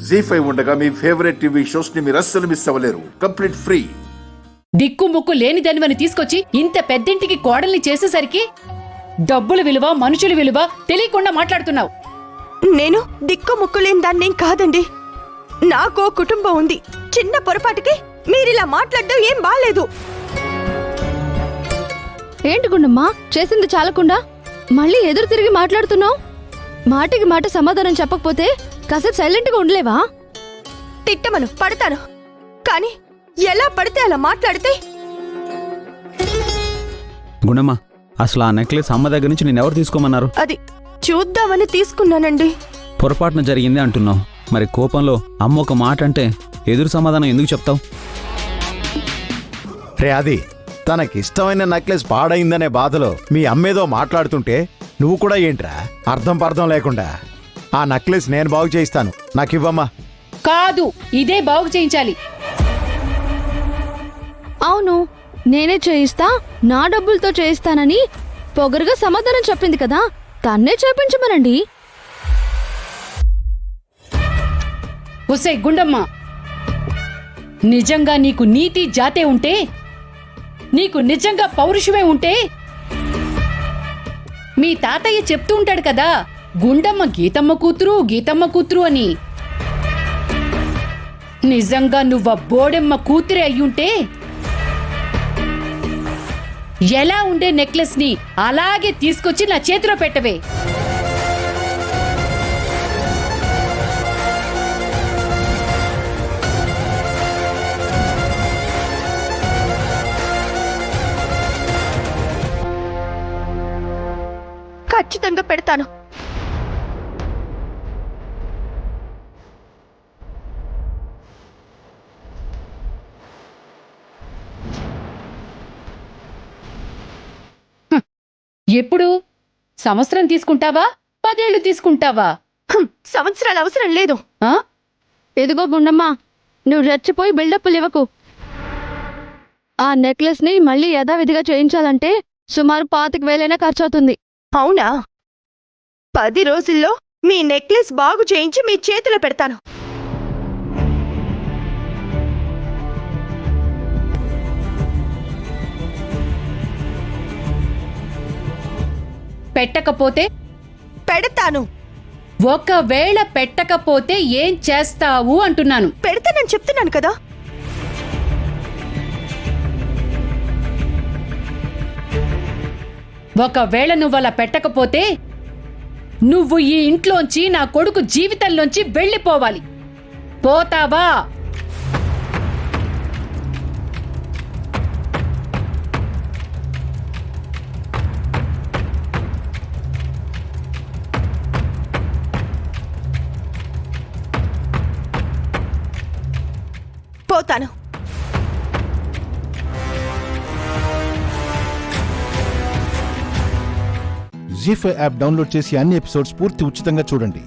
జీ5 ఉండగా మీ favourite TV shows ని మీరు అస్సలు మిస్ అవ్వలేరు. Complete free. దిక్కు ముక్కు లేని దానివని తీసుకొచ్చి ఇంత పెద్దింటికి కోడల్ని చేసేసరికి డబ్బుల విలువ మనుషుల విలువ తెలియకుండా మాట్లాడుతున్నావు. నేను దిక్కు ముక్కు లేని దాన్నేం కాదండి. నాకో కుటుంబం ఉంది. చిన్న పొరపాటుకి మీరిలా మాట్లాడడం ఏం బాలేదు. ఏంటి గుండమ్మా చేసింది చాలకుండా మళ్ళీ ఎదురు తిరిగి మాట్లాడుతున్నావు? మాటికి మాట సమాధానం చెప్పకపోతే కాసేపు సైలెంట్గా ఉండలేవా? తిట్టమను, పడతాను. కానీ ఎలా పడితే అలా మాట్లాడితే గుండమ్మా, అసలు ఆ నెక్లెస్ అమ్మ దగ్గర నుంచి నేనెవరు తీసుకోమన్నారు? అది చూద్దామని తీసుకున్నానండి. పొరపాటున జరిగింది అంటున్నావు. మరి కోపంలో అమ్మ ఒక మాట అంటే ఎదురు సమాధానం ఎందుకు చెప్తావు? రే అది తనకిష్టమైన నెక్లెస్ పాడైందనే బాధలో మీ అమ్మేదో మాట్లాడుతుంటే నువ్వు కూడా ఏంట్రా అర్థం పర్థం లేకుండా? ఆ నెక్లెస్ నేను బాగు చేయిస్తాను, నాకివ్వమ్మా. కాదు, ఇదే బాగు చేయించాలి. అవును, నేనే చేయిస్తా, నా డబ్బులతో చేయిస్తానని పొగరుగా సమాధానం చెప్పింది కదా, తన్నే చేపించమనండి. ఒసే గుండమ్మ, నిజంగా నీకు నీతి జాతే ఉంటే, నీకు నిజంగా పౌరుషమే ఉంటే, మీ తాతయ్య చెప్తూ ఉంటాడు కదా, గుండమ్మ గీతమ్మ కూతురు గీతమ్మ కూతురు అని. నిజంగా నువ్వ బోడెమ్మ కూతురే అయ్యుంటే ఎలా ఉండే నెక్లెస్ ని అలాగే తీసుకొచ్చి నా చేతిలో పెట్టవే. ఖచ్చితంగా పెడతాను. ఎప్పుడు? సంవత్సరం తీసుకుంటావా, 10 ఏళ్ళు తీసుకుంటావా? సంవత్సరాలు అవసరం లేదు. ఆ? ఎదుగో గుండమ్మా, నువ్వు రెచ్చిపోయి బిల్డప్లు ఇవ్వకు. ఆ నెక్లెస్ ని మళ్ళీ యథావిధిగా చేయించాలంటే సుమారు 25,000 ఖర్చవుతుంది. అవునా? 10 రోజుల్లో మీ నెక్లెస్ బాగు చేయించి మీ చేతిలో పెడతాను. పెట్టకపోతే? పెడతాను. ఒకవేళ పెట్టకపోతే ఏం చేస్తావు అంటున్నాను. పెడతానని చెప్తున్నాను కదా. ఒకవేళ నువ్వలా పెట్టకపోతే నువ్వు ఈ ఇంట్లోంచి నా కొడుకు జీవితంలోంచి వెళ్ళిపోవాలి. పోతావా? పోతాను. జీ5 యాప్ డౌన్లోడ్ చేసి అన్ని ఎపిసోడ్స్ పూర్తి ఉచితంగా చూడండి.